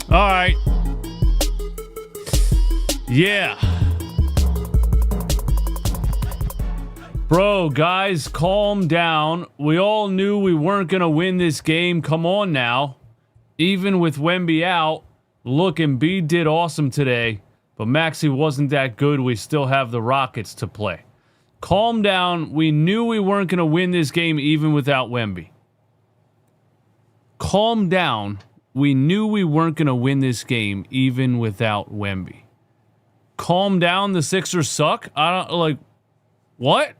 All right. Yeah. Bro, guys, calm down. We all knew we weren't going to win this game. Come on now. Even with Wemby out, look, Embiid did awesome today, but Maxey wasn't that good. We still have the Rockets to play. Calm down. We knew we weren't going to win this game even without Wemby. Calm down. We knew we weren't going to win this game even without Wemby. Calm down. The Sixers suck. What?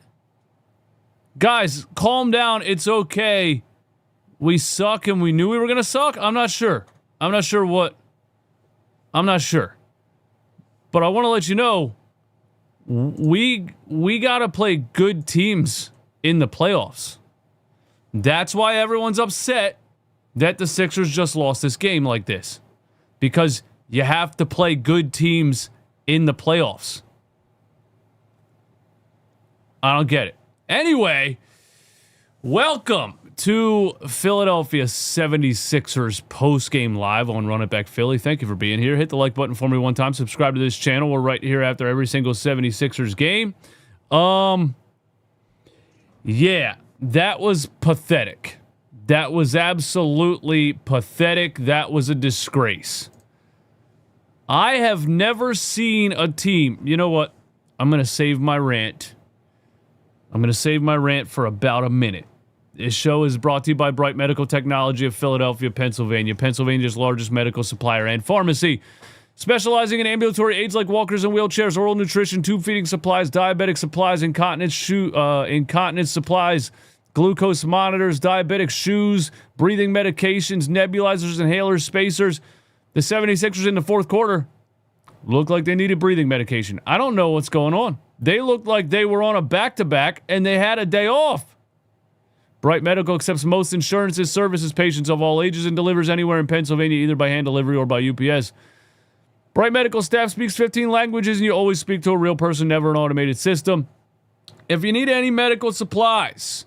Guys, calm down. It's okay. We suck and we knew we were going to suck? I'm not sure. I'm not sure. But I want to let you know, we got to play good teams in the playoffs. That's why everyone's upset that the Sixers just lost this game like this. Because you have to play good teams in the playoffs. I don't get it. Anyway, welcome to Philadelphia 76ers post-game live on Run It Back Philly. Thank you for being here. Hit the like button for me one time. Subscribe to this channel. We're right here after every single 76ers game. Yeah, that was pathetic. That was absolutely pathetic. That was a disgrace. I have never seen a team. You know what? I'm going to save my rant. I'm going to save my rant for about a minute. This show is brought to you by Bright Medical Technology of Philadelphia, Pennsylvania. Pennsylvania's largest medical supplier and pharmacy. Specializing in ambulatory aids like walkers and wheelchairs, oral nutrition, tube feeding supplies, diabetic supplies, incontinence supplies, glucose monitors, diabetic shoes, breathing medications, nebulizers, inhalers, spacers. The 76ers in the fourth quarter looked like they needed breathing medication. I don't know what's going on. They looked like they were on a back-to-back and they had a day off. Bright Medical accepts most insurances, services patients of all ages, and delivers anywhere in Pennsylvania, either by hand delivery or by UPS. Bright Medical staff speaks 15 languages, and you always speak to a real person, never an automated system. If you need any medical supplies,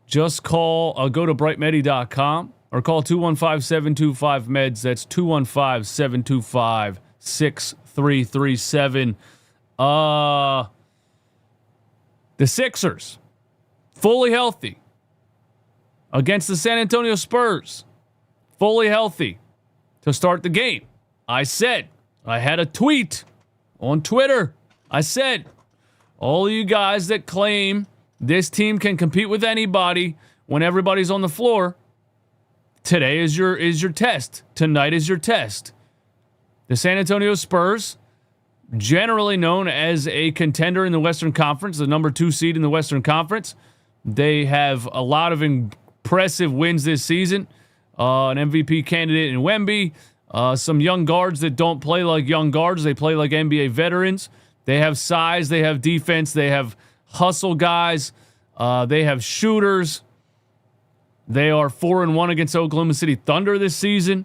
just call, go to brightmedi.com or call 215-725-MEDS. That's 215-725-6337. The Sixers, fully healthy, against the San Antonio Spurs, fully healthy to start the game. I had a tweet on Twitter. I said, all of you guys that claim this team can compete with anybody when everybody's on the floor, today is your test. Tonight is your test. The San Antonio Spurs, generally known as a contender in the Western Conference, the number 2 seed in the Western Conference. They have a lot of impressive wins this season. An MVP candidate in Wemby. Some young guards that don't play like young guards. They play like NBA veterans. They have size. They have defense. They have hustle guys. They have shooters. They are 4-1 against Oklahoma City Thunder this season.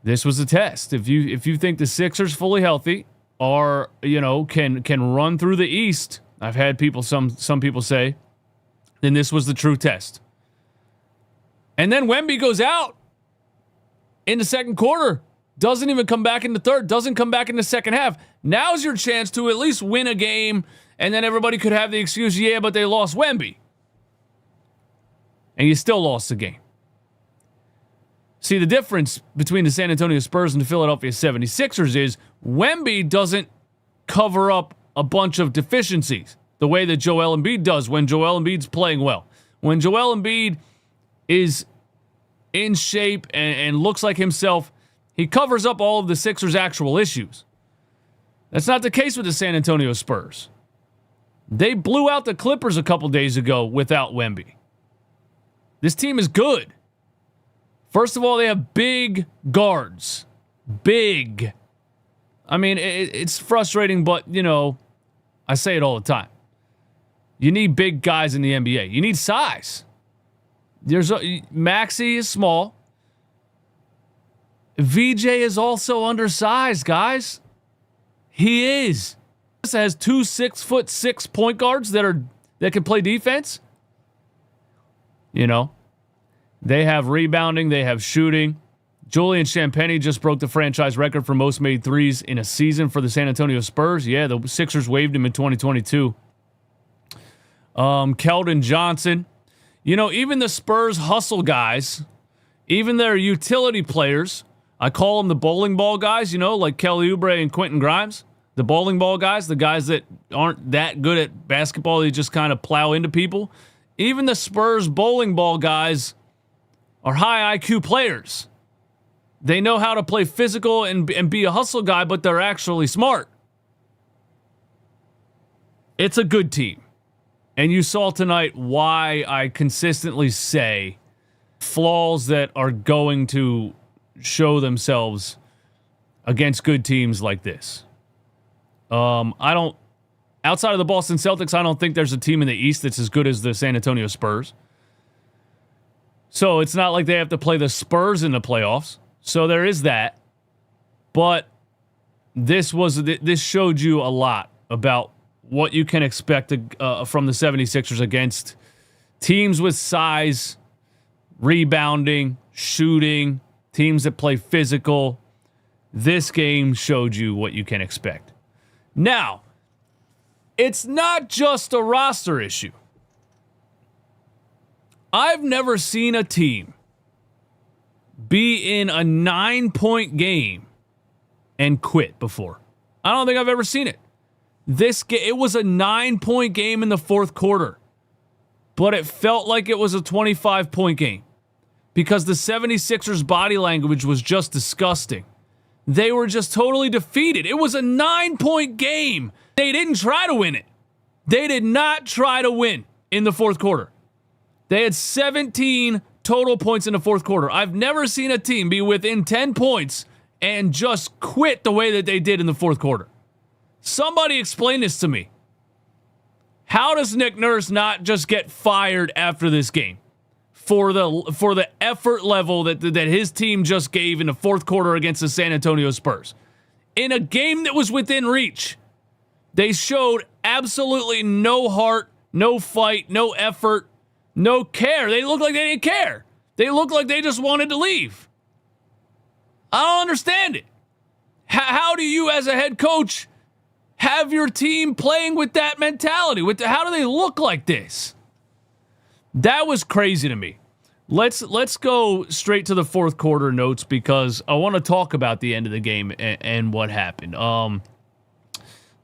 This was a test. If you think the Sixers fully healthy are, can run through the East, I've had some people say, then this was the true test. And then Wemby goes out in the second quarter, doesn't even come back in the third, doesn't come back in the second half. Now's your chance to at least win a game, and then everybody could have the excuse, yeah, but they lost Wemby. And you still lost the game. See, the difference between the San Antonio Spurs and the Philadelphia 76ers is Wemby doesn't cover up a bunch of deficiencies the way that Joel Embiid does when Joel Embiid's playing well. When Joel Embiid is in shape and looks like himself, he covers up all of the Sixers' actual issues. That's not the case with the San Antonio Spurs. They blew out the Clippers a couple days ago without Wemby. This team is good. First of all, they have big guards. Big. I mean, it's frustrating, but, I say it all the time. You need big guys in the NBA. You need size. Maxey is small. VJ is also undersized, guys. He is. This has 2 6'6" point guards that can play defense. They have rebounding, they have shooting, Julian Champagnie just broke the franchise record for most made threes in a season for the San Antonio Spurs. Yeah, the Sixers waived him in 2022. Keldon Johnson. You know, even the Spurs hustle guys, even their utility players, I call them the bowling ball guys, you know, like Kelly Oubre and Quentin Grimes. The bowling ball guys, the guys that aren't that good at basketball, they just kind of plow into people. Even the Spurs bowling ball guys are high IQ players. They know how to play physical and be a hustle guy, but they're actually smart. It's a good team. And you saw tonight why I consistently say flaws that are going to show themselves against good teams like this. Outside of the Boston Celtics, I don't think there's a team in the East that's as good as the San Antonio Spurs. So it's not like they have to play the Spurs in the playoffs. So there is that. But this showed you a lot about what you can expect from the 76ers against teams with size, rebounding, shooting, teams that play physical. This game showed you what you can expect. Now, it's not just a roster issue. I've never seen a team be in a 9-point game and quit before. I don't think I've ever seen it. It was a 9-point game in the fourth quarter, but it felt like it was a 25-point game because the 76ers body language was just disgusting. They were just totally defeated. It was a 9-point game. They didn't try to win it. They did not try to win in the fourth quarter. They had 17 total points in the fourth quarter. I've never seen a team be within 10 points and just quit the way that they did in the fourth quarter. Somebody explain this to me. How does Nick Nurse not just get fired after this game for the effort level that his team just gave in the fourth quarter against the San Antonio Spurs? In a game that was within reach, they showed absolutely no heart, no fight, no effort, no care. They looked like they didn't care. They looked like they just wanted to leave. I don't understand it. How do you, as a head coach, have your team playing with that mentality? How do they look like this? That was crazy to me. Let's go straight to the fourth quarter notes because I want to talk about the end of the game and what happened.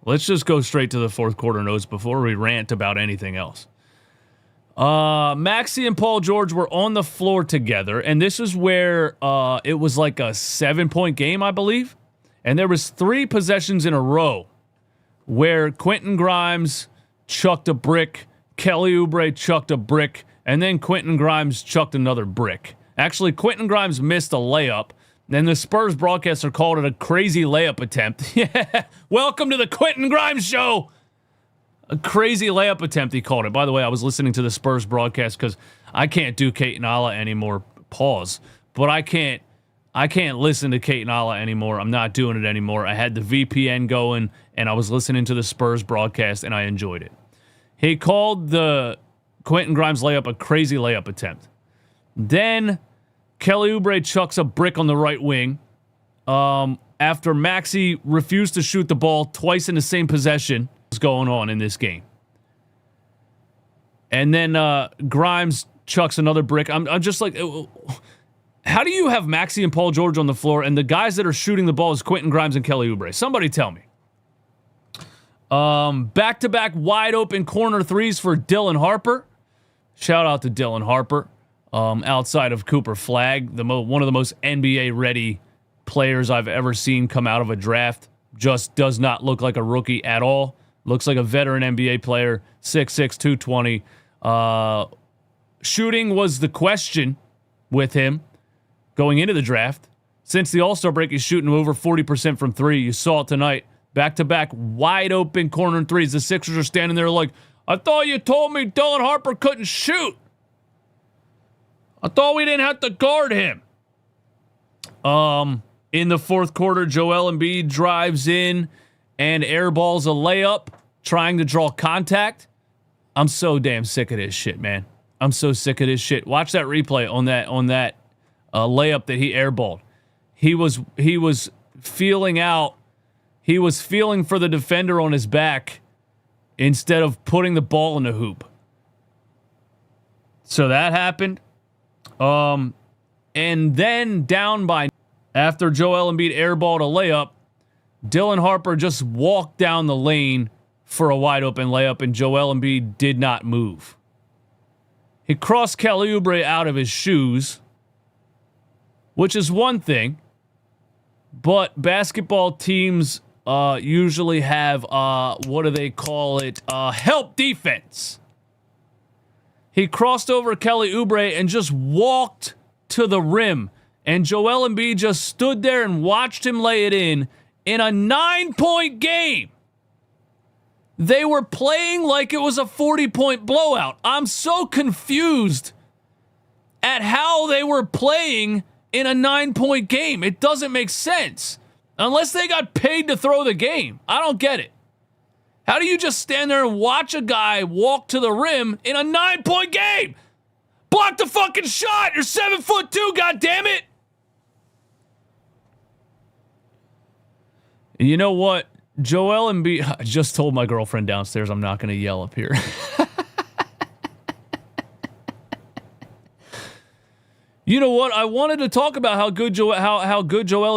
Let's just go straight to the fourth quarter notes before we rant about anything else. Maxey and Paul George were on the floor together, and this is where it was like a 7-point game, I believe. And there was 3 possessions in a row where Quentin Grimes chucked a brick, Kelly Oubre chucked a brick, and then Quentin Grimes chucked another brick. Actually, Quentin Grimes missed a layup, and the Spurs broadcaster called it a crazy layup attempt. Yeah, welcome to the Quentin Grimes show. A crazy layup attempt, he called it. By the way, I was listening to the Spurs broadcast because I can't do Kate and Ala anymore. Pause. But I can't listen to Kate and Ala anymore. I'm not doing it anymore. I had the VPN going, and I was listening to the Spurs broadcast, and I enjoyed it. He called the Quentin Grimes layup a crazy layup attempt. Then Kelly Oubre chucks a brick on the right wing after Maxey refused to shoot the ball twice in the same possession. What's going on in this game? And then Grimes chucks another brick. I'm just like, how do you have Maxey and Paul George on the floor and the guys that are shooting the ball is Quentin Grimes and Kelly Oubre? Somebody tell me. Back-to-back wide open corner threes for Dylan Harper. Shout out to Dylan Harper. Outside of Cooper Flagg, one of the most NBA-ready players I've ever seen come out of a draft. Just does not look like a rookie at all. Looks like a veteran NBA player, 6'6", 220. Shooting was the question with him going into the draft. Since the All-Star break, he's shooting over 40% from 3. You saw it tonight. Back-to-back wide open corner threes. The Sixers are standing there like, I thought you told me Dylan Harper couldn't shoot. I thought we didn't have to guard him. In the fourth quarter, Joel Embiid drives in and airballs a layup, trying to draw contact. I'm so damn sick of this shit, man. I'm so sick of this shit. Watch that replay on that layup that he airballed. he was feeling out. He was feeling for the defender on his back instead of putting the ball in the hoop. So that happened. And then down by, after Joel Embiid airballed a layup, Dylan Harper just walked down the lane for a wide open layup, and Joel Embiid did not move. He crossed Kelly Oubre out of his shoes, which is one thing, but basketball teams usually have, what do they call it? Help defense. He crossed over Kelly Oubre and just walked to the rim, and Joel Embiid just stood there and watched him lay it in a 9-point game. They were playing like it was a 40-point blowout. I'm so confused at how they were playing in a 9-point game. It doesn't make sense. Unless they got paid to throw the game. I don't get it. How do you just stand there and watch a guy walk to the rim in a 9-point game? Block the fucking shot. You're 7'2", goddammit. You know what? Joel Embiid, I just told my girlfriend downstairs I'm not going to yell up here. You know what? I wanted to talk about how good Joel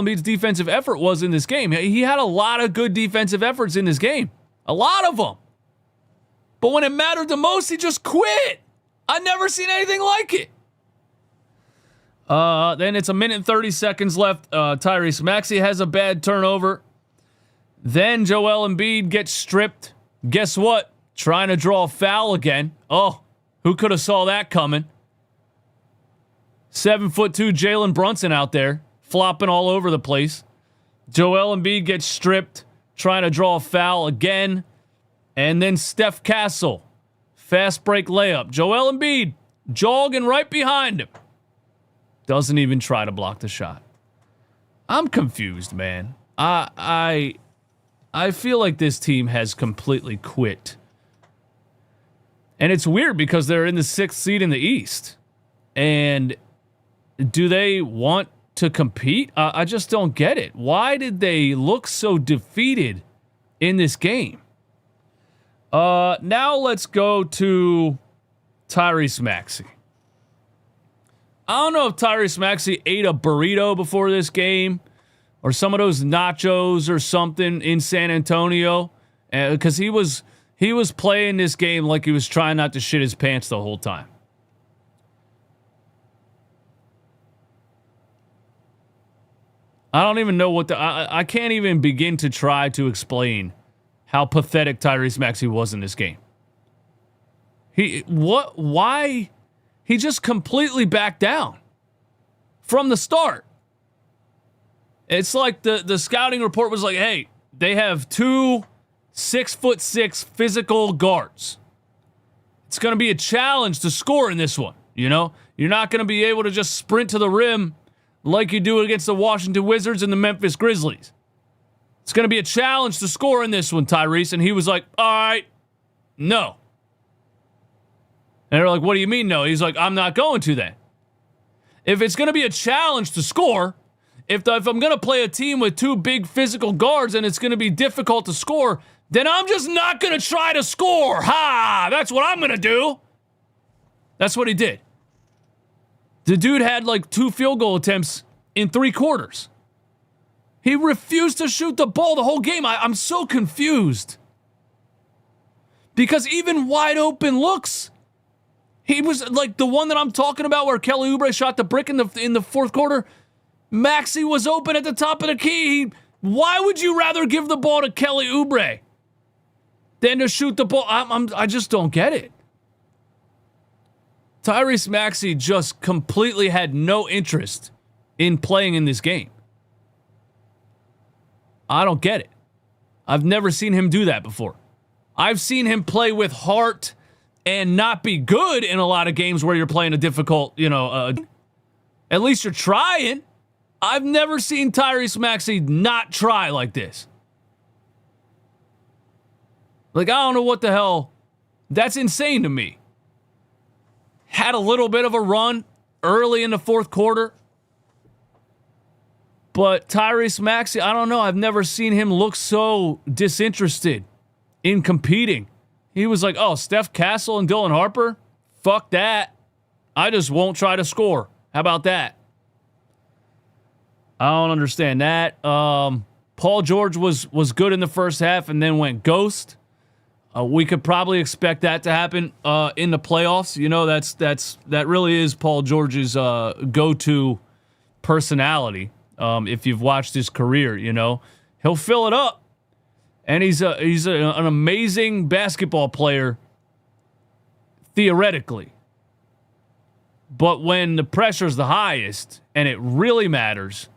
Embiid's defensive effort was in this game. He had a lot of good defensive efforts in this game. A lot of them. But when it mattered the most, he just quit. I've never seen anything like it. Then it's a minute and 30 seconds left. Tyrese Maxey has a bad turnover. Then Joel Embiid gets stripped. Guess what? Trying to draw a foul again. Oh, who could have saw that coming? 7'2" Jalen Brunson out there, flopping all over the place. Joel Embiid gets stripped, trying to draw a foul again. And then Steph Castle, fast break layup. Joel Embiid jogging right behind him. Doesn't even try to block the shot. I'm confused, man. I feel like this team has completely quit. And it's weird because they're in the 6th seed in the East. And do they want to compete? I just don't get it. Why did they look so defeated in this game? Now let's go to Tyrese Maxey. I don't know if Tyrese Maxey ate a burrito before this game or some of those nachos or something in San Antonio, because he was playing this game like he was trying not to shit his pants the whole time. I don't even know what I can't even begin to try to explain how pathetic Tyrese Maxey was in this game. Why? He just completely backed down from the start. It's like the scouting report was like, hey, they have 2 6'6" physical guards. It's going to be a challenge to score in this one. You know, you're not going to be able to just sprint to the rim like you do against the Washington Wizards and the Memphis Grizzlies. It's going to be a challenge to score in this one, Tyrese. And he was like, all right, no. And they're like, what do you mean no? He's like, I'm not going to then. If it's going to be a challenge to score, if I'm going to play a team with 2 big physical guards and it's going to be difficult to score, then I'm just not going to try to score. Ha! That's what I'm going to do. That's what he did. The dude had like 2 field goal attempts in 3 quarters. He refused to shoot the ball the whole game. I'm so confused. Because even wide open looks, he was like the one that I'm talking about where Kelly Oubre shot the brick in the fourth quarter. Maxey was open at the top of the key. Why would you rather give the ball to Kelly Oubre than to shoot the ball? I just don't get it. Tyrese Maxey just completely had no interest in playing in this game. I don't get it. I've never seen him do that before. I've seen him play with heart and not be good in a lot of games where you're playing a difficult, at least you're trying. I've never seen Tyrese Maxey not try like this. Like, I don't know what the hell. That's insane to me. Had a little bit of a run early in the fourth quarter. But Tyrese Maxey, I don't know. I've never seen him look so disinterested in competing. He was like, oh, Steph Castle and Dylan Harper? Fuck that. I just won't try to score. How about that? I don't understand that. Paul George was good in the first half and then went ghost. We could probably expect that to happen in the playoffs. You know, that really is Paul George's go-to personality. If you've watched his career, you know, he'll fill it up, and he's an amazing basketball player theoretically. But when the pressure's the highest and it really matters,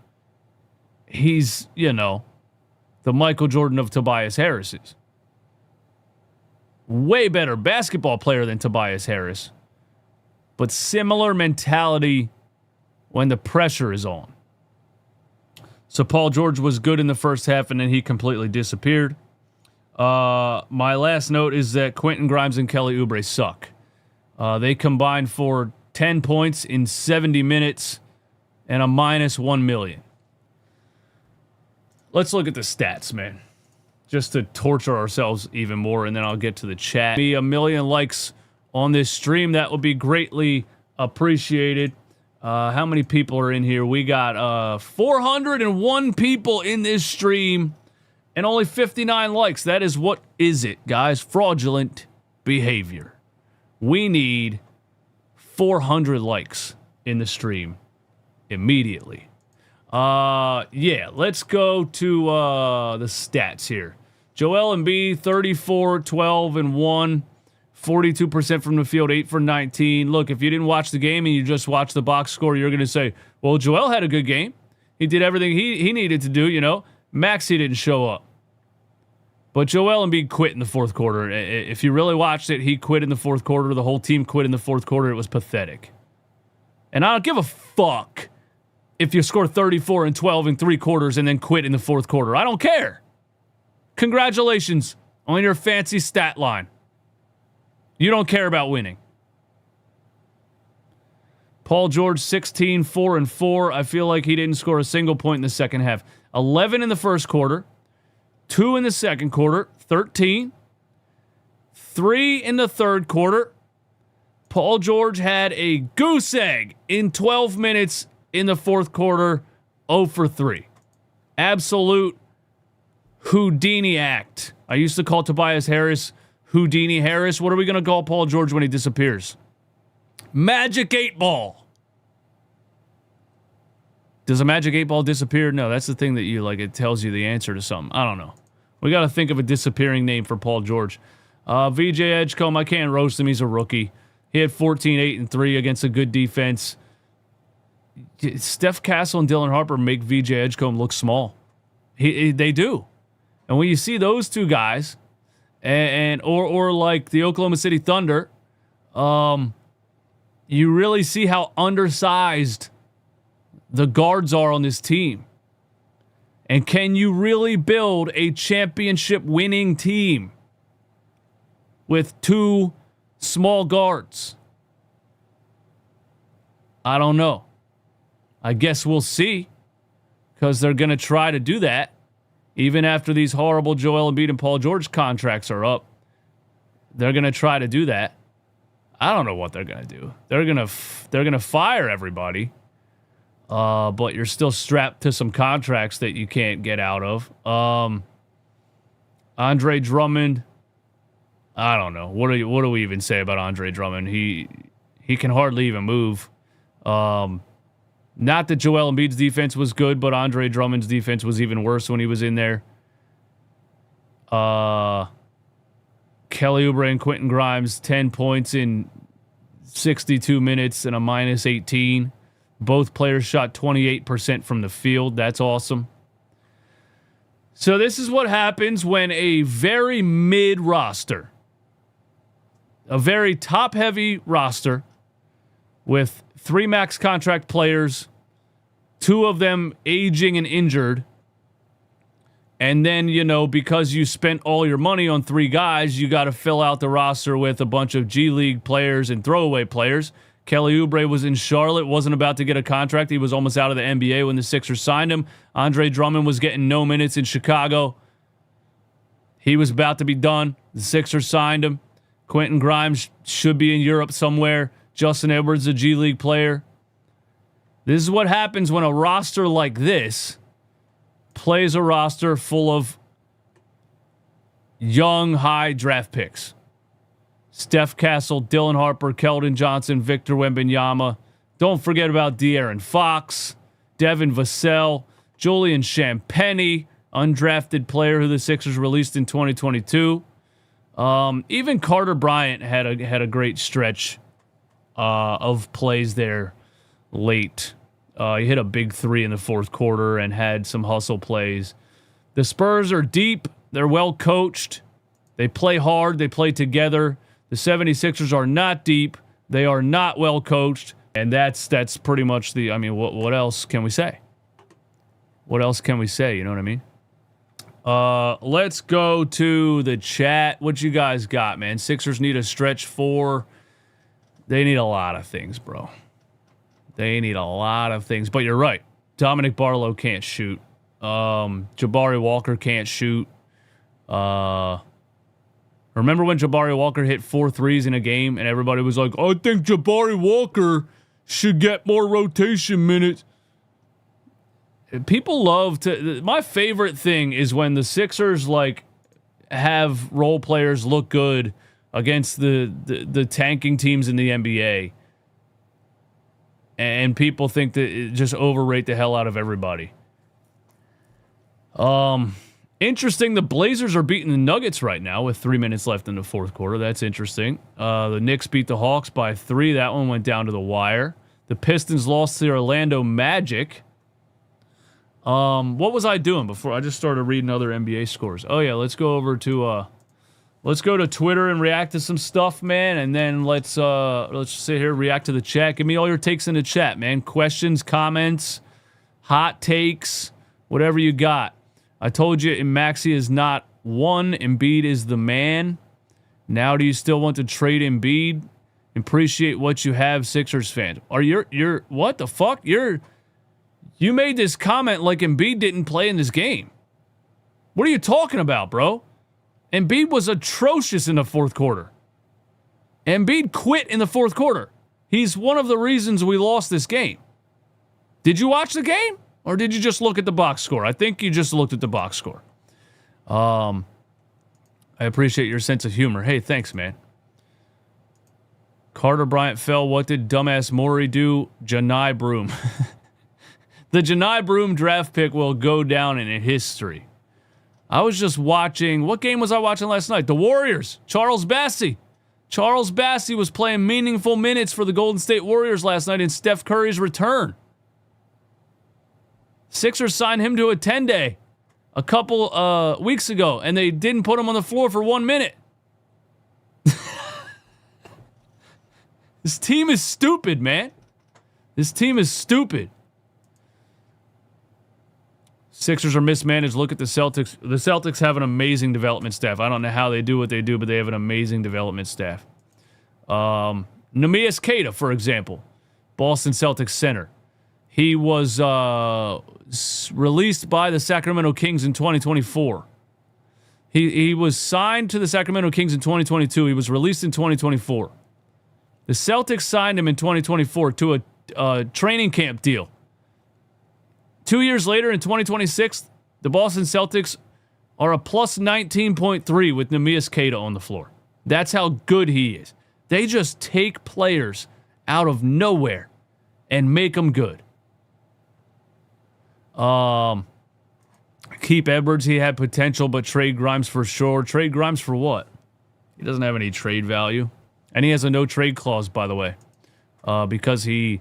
he's, you know, the Michael Jordan of Tobias Harris's. Way better basketball player than Tobias Harris, but similar mentality when the pressure is on. So Paul George was good in the first half, and then he completely disappeared. My last note is that Quentin Grimes and Kelly Oubre suck. They combined for 10 points in 70 minutes and a minus 1 million. Let's look at the stats, man, just to torture ourselves even more, and then I'll get to the chat. Be 1 million likes on this stream. That would be greatly appreciated. How many people are in here? We got 401 people in this stream and only 59 likes. That is, what is it, guys? Fraudulent behavior. We need 400 likes in the stream immediately. Yeah, let's go to the stats here. Joel Embiid, 34, 12, and 1. 42% from the field, 8 for 19. Look, if you didn't watch the game and you just watched the box score, you're going to say, well, Joel had a good game. He did everything he needed to do, you know. Maxey didn't show up. But Joel Embiid quit in the fourth quarter. If you really watched it, he quit in the fourth quarter. The whole team quit in the fourth quarter. It was pathetic. And I don't give a fuck if you score 34 and 12 in 3 quarters and then quit in the fourth quarter. I don't care. Congratulations on your fancy stat line. You don't care about winning. Paul George, 16, 4, and 4. I feel like he didn't score a single point in the second half. 11 in the first quarter, 2 in the second quarter, 13, 3 in the third quarter. Paul George had a goose egg in 12 minutes in the fourth quarter, 0 for 3. Absolute Houdini act. I used to call Tobias Harris Houdini Harris. What are we going to call Paul George when he disappears? Magic 8 Ball. Does a Magic 8 Ball disappear? No, that's the thing that you like. It tells you the answer to something. I don't know. We got to think of a disappearing name for Paul George. VJ Edgecombe, I can't roast him. He's a rookie. He had 14, 8, and 3 against a good defense. Steph Castle and Dylan Harper make VJ Edgecombe look small. They do. And when you see those two guys, or like the Oklahoma City Thunder, you really see how undersized the guards are on this team. And can you really build a championship winning team with 2 small guards? I don't know. I guess we'll see, because they're going to try to do that. Even after these horrible Joel Embiid and Paul George contracts are up, they're going to try to do that. I don't know what they're going to do. They're going to fire everybody, but you're still strapped to some contracts that you can't get out of. Andre Drummond, I don't know. What do we even say about Andre Drummond? He can hardly even move. Not that Joel Embiid's defense was good, but Andre Drummond's defense was even worse when he was in there. Kelly Oubre and Quentin Grimes, 10 points in 62 minutes and a minus 18. Both players shot 28% from the field. That's awesome. So this is what happens when a very mid roster, a very top-heavy roster with 3 max contract players, 2 of them aging and injured, and then, you know, because you spent all your money on 3 guys, you got to fill out the roster with a bunch of G League players and throwaway players. Kelly Oubre was in Charlotte, wasn't about to get a contract. He was almost out of the NBA when the Sixers signed him. Andre Drummond was getting no minutes in Chicago. He was about to be done. The Sixers signed him. Quentin Grimes should be in Europe somewhere. Justin Edwards, a G League player. This is what happens when a roster like this plays a roster full of young, high draft picks. Steph Castle, Dylan Harper, Keldon Johnson, Victor Wembanyama. Don't forget about De'Aaron Fox, Devin Vassell, Julian Champagnie, undrafted player who the Sixers released in 2022. Even Carter Bryant had a great stretch of plays there late. He hit a big three in the fourth quarter and had some hustle plays. The Spurs are deep. They're well coached. They play hard. They play together. The 76ers are not deep. They are not well coached. And that's pretty much the, I mean, what else can we say? What else can we say? You know what I mean? Let's go to the chat. What you guys got, man? Sixers need a stretch four. They need a lot of things, bro. They need a lot of things. But you're right. Dominic Barlow can't shoot. Jabari Walker can't shoot. Remember when Jabari Walker hit 4 threes in a game and everybody was like, I think Jabari Walker should get more rotation minutes. People love to... My favorite thing is when the Sixers like have role players look good against the tanking teams in the NBA. And people think that it just overrate the hell out of everybody. Interesting, the Blazers are beating the Nuggets right now with 3 minutes left in the fourth quarter. That's interesting. The Knicks beat the Hawks by 3. That one went down to the wire. The Pistons lost to the Orlando Magic. What was I doing before? I just started reading other NBA scores. Oh, yeah, let's go over to... let's go to Twitter and react to some stuff, man, and then let's sit here, react to the chat. Give me all your takes in the chat, man. Questions, comments, hot takes, whatever you got. I told you Maxey is not one. Embiid is the man. Now do you still want to trade Embiid? Appreciate what you have, Sixers fans. You're what the fuck? You made this comment like Embiid didn't play in this game. What are you talking about, bro? Embiid was atrocious in the fourth quarter. Embiid quit in the fourth quarter. He's one of the reasons we lost this game. Did you watch the game? Or did you just look at the box score? I think you just looked at the box score. I appreciate your sense of humor. Hey, thanks, man. Carter Bryant fell. What did dumbass Morey do? Janai Broom. The Janai Broom draft pick will go down in history. I was just watching... What game was I watching last night? The Warriors. Charles Bassey. Charles Bassey was playing meaningful minutes for the Golden State Warriors last night in Steph Curry's return. Sixers signed him to a 10-day a couple weeks ago, and they didn't put him on the floor for 1 minute. This team is stupid, man. This team is stupid. Sixers are mismanaged. Look at the Celtics. The Celtics have an amazing development staff. I don't know how they do what they do, but they have an amazing development staff. Neemias Queta, for example, Boston Celtics center. He was released by the Sacramento Kings in 2024. He was signed to the Sacramento Kings in 2022. He was released in 2024. The Celtics signed him in 2024 to a training camp deal. 2 years later, in 2026, the Boston Celtics are a plus 19.3 with Neemias Queta on the floor. That's how good he is. They just take players out of nowhere and make them good. Keep Edwards, he had potential, but trade Grimes for sure. Trade Grimes for what? He doesn't have any trade value. And he has a no-trade clause, by the way, because he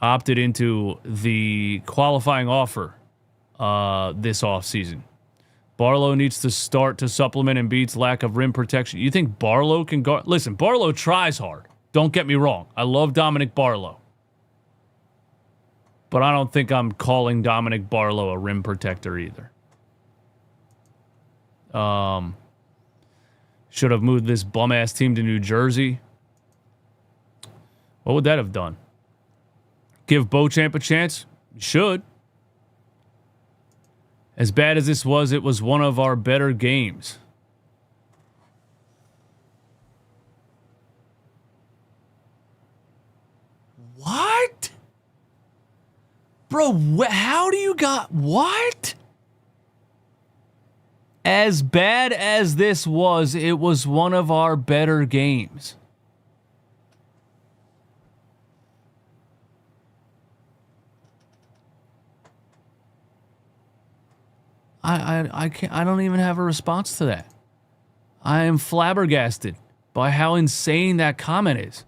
opted into the qualifying offer this offseason. Barlow needs to start to supplement Embiid's lack of rim protection. You think Barlow can guard? Listen, Barlow tries hard. Don't get me wrong. I love Dominic Barlow. But I don't think I'm calling Dominic Barlow a rim protector either. Should have moved this bum-ass team to New Jersey. What would that have done? Give Beauchamp a chance? You should. As bad as this was, it was one of our better games. What? Bro, how do you got... What? As bad as this was, it was one of our better games. I can't, I don't even have a response to that. I am flabbergasted by how insane that comment is.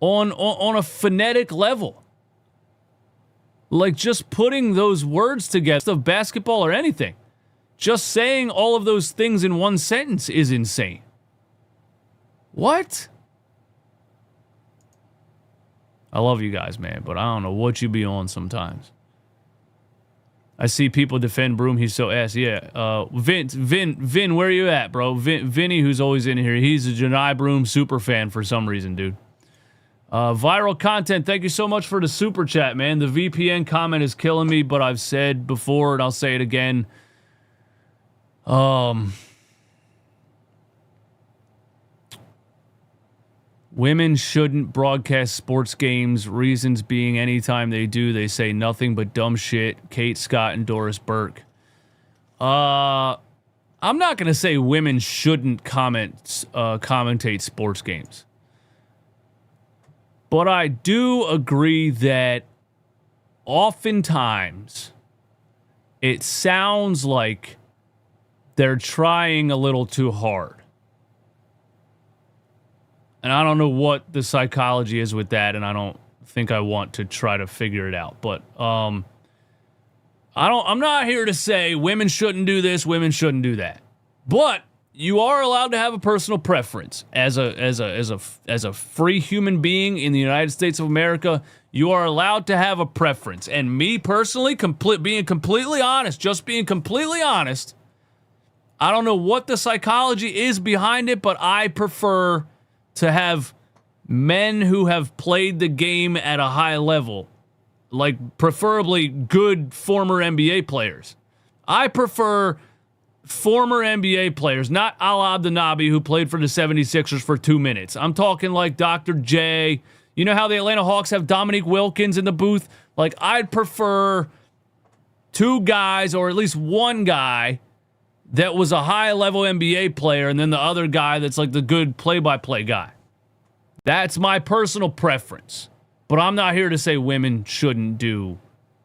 On a phonetic level. Like just putting those words together of basketball or anything. Just saying all of those things in one sentence is insane. What? I love you guys, man, but I don't know what you be on sometimes. I see people defend Broom. He's so ass. Yeah. Vin, where are you at, bro? Vinny, who's always in here. He's a Janai Broom super fan for some reason, dude. Viral content. Thank you so much for the super chat, man. The VPN comment is killing me, but I've said before and I'll say it again. Women shouldn't broadcast sports games. Reasons being, anytime they do, they say nothing but dumb shit. Kate Scott and Doris Burke. I'm not gonna say women shouldn't commentate sports games, but I do agree that oftentimes it sounds like they're trying a little too hard. And I don't know what the psychology is with that, and I don't think I want to try to figure it out. But I'm not here to say women shouldn't do this, women shouldn't do that. But you are allowed to have a personal preference as a free human being in the United States of America. You are allowed to have a preference. And me personally, being completely honest, I don't know what the psychology is behind it, but I prefer to have men who have played the game at a high level, like preferably good former NBA players. I prefer former NBA players, not Al Abdenabi, who played for the 76ers for 2 minutes. I'm talking like Dr. J. You know how the Atlanta Hawks have Dominique Wilkins in the booth? Like, I'd prefer two guys, or at least one guy, that was a high-level NBA player, and then the other guy that's like the good play-by-play guy. That's my personal preference. But I'm not here to say women shouldn't do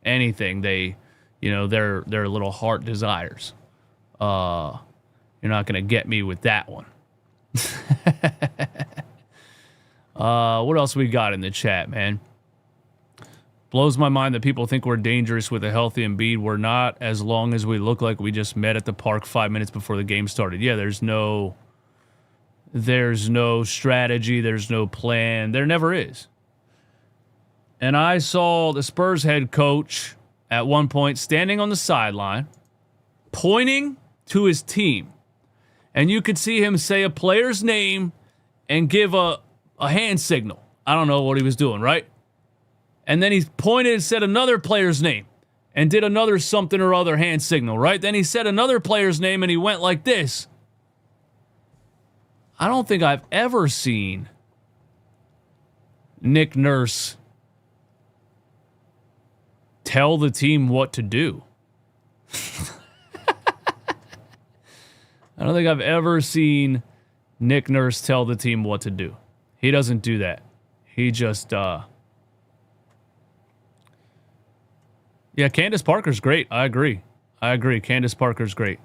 anything. Their little heart desires. You're not going to get me with that one. What else we got in the chat, man? Blows my mind that people think we're dangerous with a healthy Embiid. We're not, as long as we look like we just met at the park 5 minutes before the game started. Yeah, there's no strategy. There's no plan. There never is. And I saw the Spurs head coach at one point standing on the sideline, pointing to his team. And you could see him say a player's name and give a hand signal. I don't know what he was doing, right? And then he pointed and said another player's name and did another something or other hand signal, right? Then he said another player's name and he went like this. I don't think I've ever seen Nick Nurse tell the team what to do. I don't think I've ever seen Nick Nurse tell the team what to do. He doesn't do that. He just, yeah, Candace Parker's great. I agree. Candace Parker's great.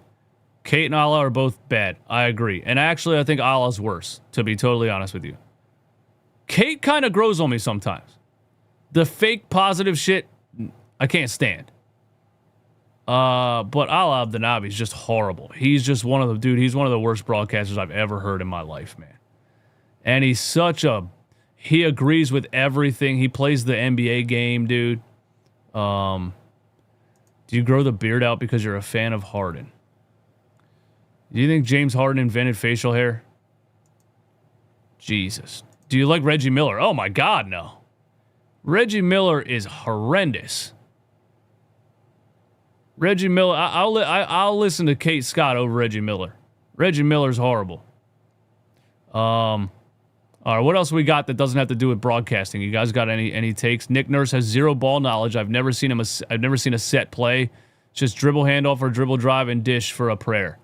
Kate and Ala are both bad. I agree. And actually, I think Ala's worse, to be totally honest with you. Kate kind of grows on me sometimes. The fake positive shit, I can't stand. But Ala Abdenabi is just horrible. He's just one of the worst broadcasters I've ever heard in my life, man. And he agrees with everything. He plays the NBA game, dude. Do you grow the beard out because you're a fan of Harden? Do you think James Harden invented facial hair? Jesus. Do you like Reggie Miller? Oh, my God, no. Reggie Miller is horrendous. Reggie Miller, I'll listen to Kate Scott over Reggie Miller. Reggie Miller's horrible. All right, what else we got that doesn't have to do with broadcasting? You guys got any takes? Nick Nurse has zero ball knowledge. I've never seen a set play. Just dribble handoff or dribble drive and dish for a prayer.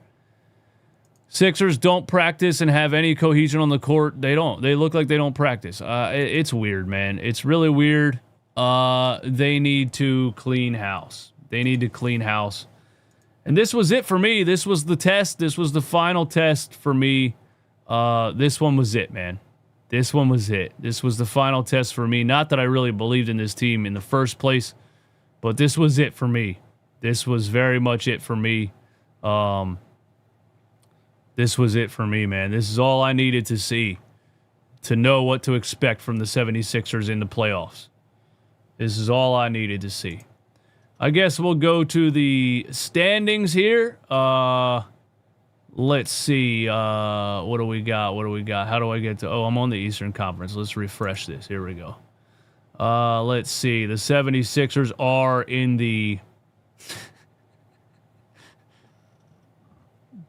Sixers don't practice and have any cohesion on the court. They don't. They look like they don't practice. It's weird, man. It's really weird. They need to clean house. They need to clean house. And this was it for me. This was the test. This was the final test for me. This one was it, man. This one was it. This was the final test for me. Not that I really believed in this team in the first place, but this was it for me. This was very much it for me. This was it for me, man. This is all I needed to see to know what to expect from the 76ers in the playoffs. This is all I needed to see. I guess we'll go to the standings here. Let's see. What do we got? How do I get to... Oh, I'm on the Eastern Conference. Let's refresh this. Here we go. Let's see. The 76ers are in the...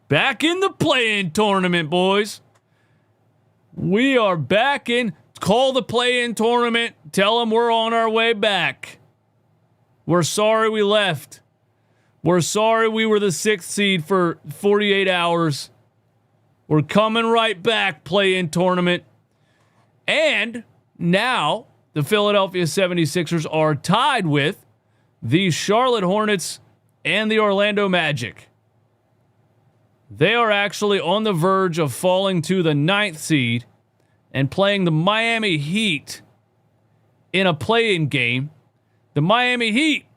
Back in the play-in tournament, boys. We are back in. Call the play-in tournament. Tell them we're on our way back. We're sorry we left. We're sorry we were the 6th seed for 48 hours. We're coming right back, play-in tournament. And now the Philadelphia 76ers are tied with the Charlotte Hornets and the Orlando Magic. They are actually on the verge of falling to the 9th seed and playing the Miami Heat in a play-in game. The Miami Heat.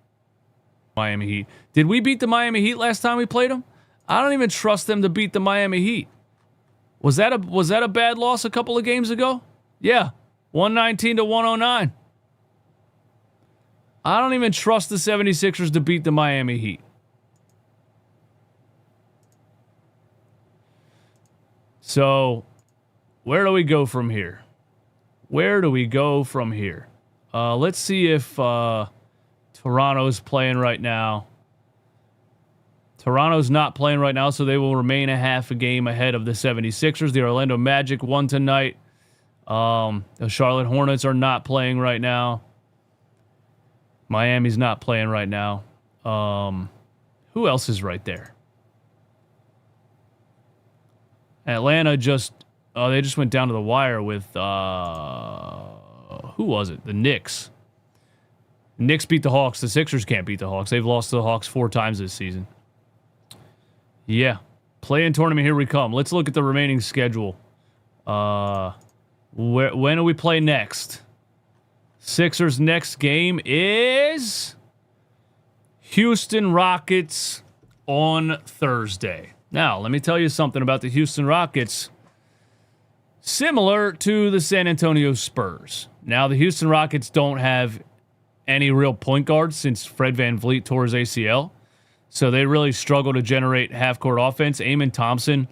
Did we beat the Miami Heat last time we played them? I don't even trust them to beat the Miami Heat. Was that a bad loss a couple of games ago? Yeah, 119 to 109. I don't even trust the 76ers to beat the Miami Heat. So, where do we go from here? Let's see if Toronto's playing right now. Toronto's not playing right now, so they will remain a half a game ahead of the 76ers. The Orlando Magic won tonight. The Charlotte Hornets are not playing right now. Miami's not playing right now. Who else is right there? Atlanta they just went down to the wire with, who was it? The Knicks. The Knicks beat the Hawks. The Sixers can't beat the Hawks. They've lost to the Hawks 4 times this season. Yeah. Play-in tournament, here we come. Let's look at the remaining schedule. When do we play next? Sixers' next game is Houston Rockets on Thursday. Now, let me tell you something about the Houston Rockets. Similar to the San Antonio Spurs. Now, the Houston Rockets don't have any real point guards since Fred VanVleet tore his ACL. So they really struggle to generate half-court offense. Amon Thompson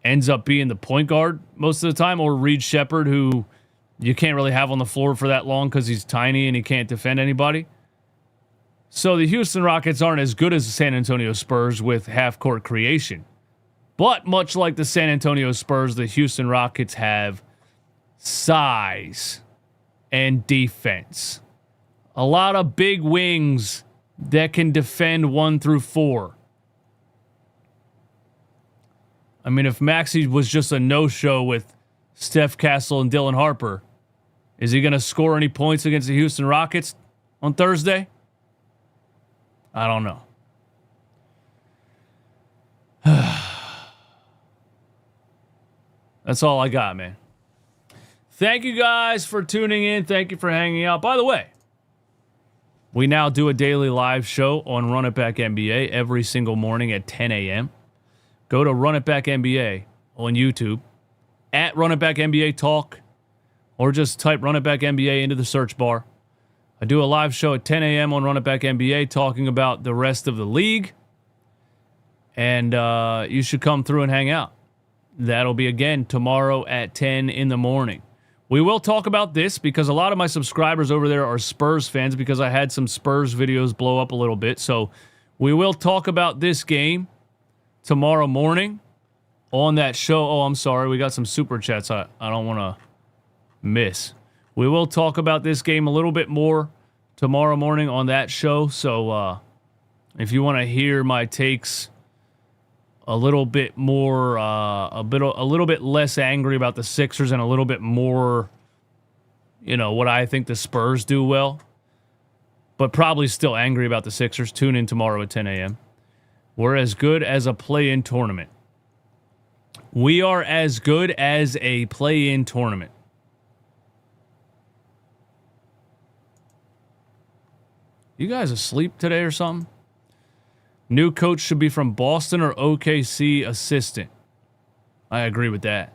ends up being the point guard most of the time, or Reed Shepherd, who you can't really have on the floor for that long because he's tiny and he can't defend anybody. So the Houston Rockets aren't as good as the San Antonio Spurs with half-court creation. But much like the San Antonio Spurs, the Houston Rockets have size and defense. A lot of big wings that can defend 1 through 4. I mean, if Maxey was just a no-show with Steph Castle and Dylan Harper, is he going to score any points against the Houston Rockets on Thursday? I don't know. That's all I got, man. Thank you guys for tuning in. Thank you for hanging out. By the way, we now do a daily live show on Run It Back NBA every single morning at 10 a.m. Go to Run It Back NBA on YouTube, at Run It Back NBA Talk, or just type Run It Back NBA into the search bar. I do a live show at 10 a.m. on Run It Back NBA talking about the rest of the league. And you should come through and hang out. That'll be again tomorrow at 10 in the morning. We will talk about this because a lot of my subscribers over there are Spurs fans because I had some Spurs videos blow up a little bit. So we will talk about this game tomorrow morning on that show. Oh, I'm sorry. We got some super chats I don't want to miss. We will talk about this game a little bit more tomorrow morning on that show. So if you want to hear my takes a little bit more, a little bit less angry about the Sixers and a little bit more, what I think the Spurs do well, but probably still angry about the Sixers. Tune in tomorrow at 10 a.m. We're as good as a play-in tournament. We are as good as a play-in tournament. You guys asleep today or something? New coach should be from Boston or OKC assistant. I agree with that.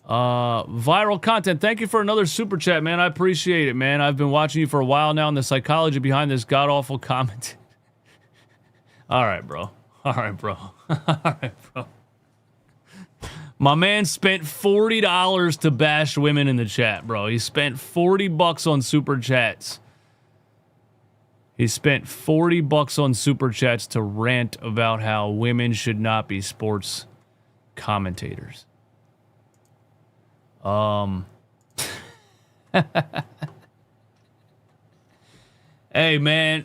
Viral content. Thank you for another super chat, man. I appreciate it, man. I've been watching you for a while now, and the psychology behind this god-awful comment. All right, bro. My man spent $40 to bash women in the chat, bro. He spent $40 on super chats. He spent $40 on super chats to rant about how women should not be sports commentators. Hey, man.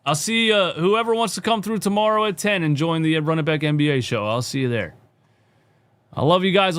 I'll see whoever wants to come through tomorrow at 10 and join the Run It Back NBA show. I'll see you there. I love you guys.